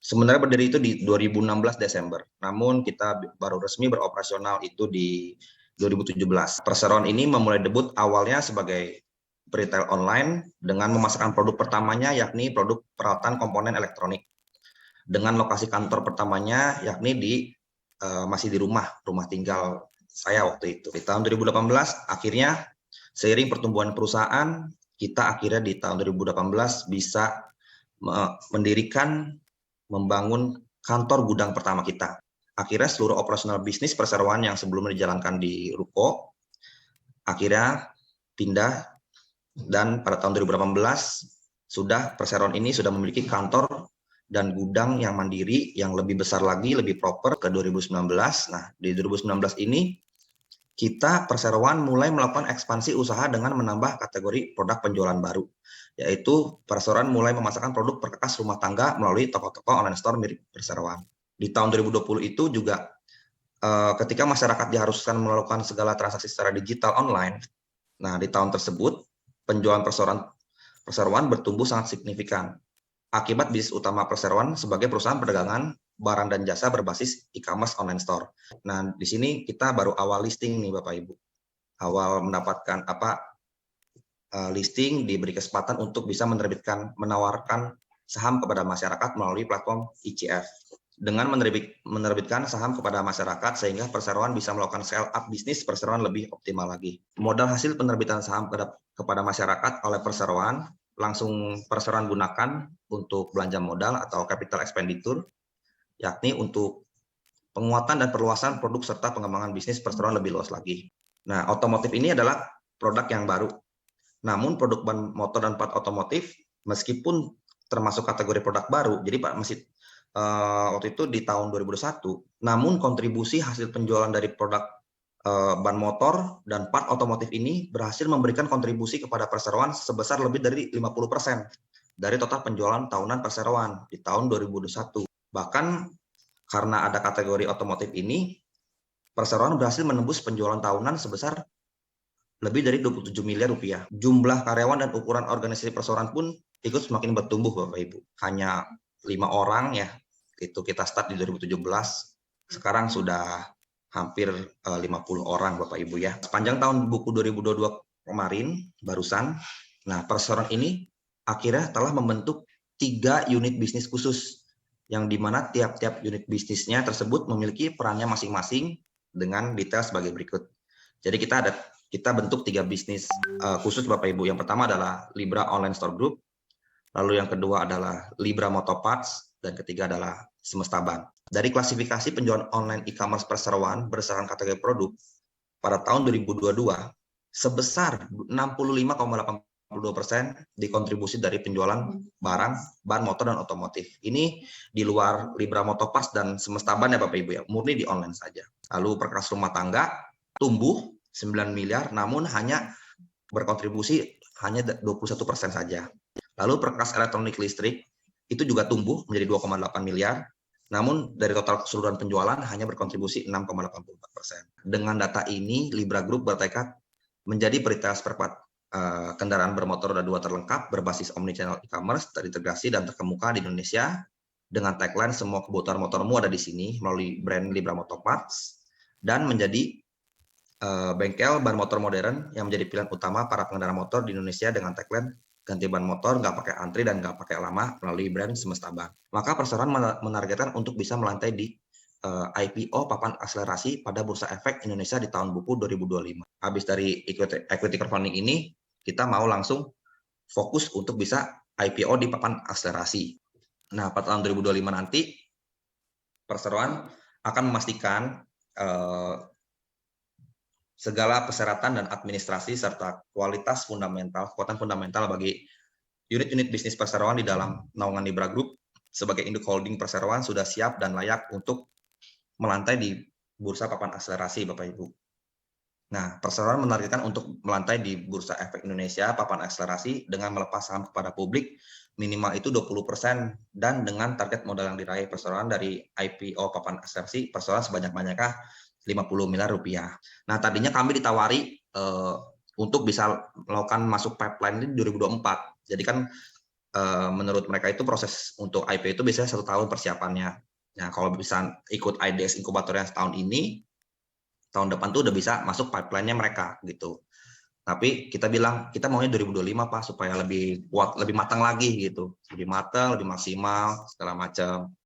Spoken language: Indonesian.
Sebenarnya berdiri itu di 2016 Desember, namun kita baru resmi beroperasional itu di 2017. Perseroan ini memulai debut awalnya sebagai retail online dengan memasarkan produk pertamanya yakni produk peralatan komponen elektronik. Dengan lokasi kantor pertamanya yakni masih di rumah tinggal saya waktu itu. Di tahun 2018 akhirnya seiring pertumbuhan perusahaan, kita akhirnya di tahun 2018 bisa mendirikan membangun kantor gudang pertama kita. Akhirnya seluruh operasional bisnis perseroan yang sebelumnya dijalankan di ruko, akhirnya pindah dan pada tahun 2018 perseroan ini sudah memiliki kantor dan gudang yang mandiri yang lebih besar lagi, lebih proper ke 2019. Nah, di 2019 ini kita perseroan mulai melakukan ekspansi usaha dengan menambah kategori produk penjualan baru, yaitu perseroan mulai memasarkan produk perkakas rumah tangga melalui toko-toko online store mirip perseroan. Di tahun 2020 itu juga ketika masyarakat diharuskan melakukan segala transaksi secara digital online, nah di tahun tersebut penjualan perseroan bertumbuh sangat signifikan akibat bisnis utama perseroan sebagai perusahaan perdagangan barang dan jasa berbasis e-commerce online store. Nah, di sini kita baru awal listing nih Bapak Ibu. Awal mendapatkan listing, diberi kesempatan untuk bisa menawarkan saham kepada masyarakat melalui platform ICF. Dengan menerbitkan saham kepada masyarakat sehingga perseroan bisa melakukan scale up bisnis perseroan lebih optimal lagi. Modal hasil penerbitan saham kepada masyarakat oleh perseroan langsung perseroan gunakan untuk belanja modal atau capital expenditure, yakni untuk penguatan dan perluasan produk serta pengembangan bisnis perseroan lebih luas lagi. Nah, otomotif ini adalah produk yang baru. Namun produk ban motor dan part otomotif meskipun termasuk kategori produk baru, jadi Pak masih waktu itu di tahun 2021, namun kontribusi hasil penjualan dari produk ban motor dan part otomotif ini berhasil memberikan kontribusi kepada perseroan sebesar lebih dari 50% dari total penjualan tahunan perseroan di tahun 2021. Bahkan karena ada kategori otomotif ini, perseroan berhasil menembus penjualan tahunan sebesar lebih dari 27 miliar rupiah. Jumlah karyawan dan ukuran organisasi perseroan pun ikut semakin bertumbuh Bapak Ibu. Hanya 5 orang ya, itu kita start di 2017. Sekarang sudah hampir 50 orang Bapak Ibu ya. Sepanjang tahun buku 2022 kemarin, barusan, nah perseroan ini akhirnya telah membentuk 3 unit bisnis khusus yang dimana tiap-tiap unit bisnisnya tersebut memiliki perannya masing-masing dengan detail sebagai berikut. Jadi kita bentuk 3 bisnis khusus Bapak Ibu. Yang pertama adalah Libra Online Store Group, lalu yang kedua adalah Libra Motoparts, dan ketiga adalah Semesta Ban. Dari klasifikasi penjualan online e-commerce perseroan berdasarkan kategori produk pada tahun 2022 sebesar 65,82% dikontribusi dari penjualan barang, ban motor dan otomotif. Ini di luar Libra Motoparts dan Semesta Ban ya Bapak Ibu ya, murni di online saja. Lalu perkakas rumah tangga tumbuh 9 miliar namun hanya berkontribusi hanya 21% saja. Lalu perkakas elektronik listrik itu juga tumbuh menjadi 2,8 miliar. Namun dari total keseluruhan penjualan hanya berkontribusi 6,84%. Dengan data ini, Libra Group bertekad menjadi retail spare part kendaraan bermotor roda 2 terlengkap berbasis omnichannel e-commerce terintegrasi dan terkemuka di Indonesia dengan tagline semua kebutuhan motormu ada di sini melalui brand Libra Motoparts dan menjadi bengkel ban motor modern yang menjadi pilihan utama para pengendara motor di Indonesia dengan tagline ganti ban motor nggak pakai antri dan nggak pakai lama melalui brand Semesta Ban. Maka perseroan menargetkan untuk bisa melantai di IPO papan akselerasi pada Bursa Efek Indonesia di tahun buku 2025. Habis dari equity crowdfunding ini, kita mau langsung fokus untuk bisa IPO di papan akselerasi. Nah, pada tahun 2025 nanti, perseroan akan memastikan segala persyaratan dan administrasi serta kekuatan fundamental bagi unit-unit bisnis perseroan di dalam naungan Libra Group sebagai induk holding perseroan sudah siap dan layak untuk melantai di bursa papan akselerasi Bapak Ibu. Nah, perseroan menargetkan untuk melantai di Bursa Efek Indonesia papan akselerasi dengan melepas saham kepada publik minimal itu 20% dan dengan target modal yang diraih perseroan dari IPO papan akselerasi perseroan sebanyak-banyaknya 50 miliar rupiah. Nah, tadinya kami ditawari untuk bisa melakukan masuk pipeline ini 2024. Jadi kan menurut mereka itu proses untuk IPO itu biasanya 1 tahun persiapannya. Nah, kalau bisa ikut IDX inkubator yang setahun ini, tahun depan tuh udah bisa masuk pipeline-nya mereka gitu. Tapi kita bilang kita maunya 2025 Pak supaya lebih kuat, lebih matang lagi gitu, lebih matang, lebih maksimal segala macam.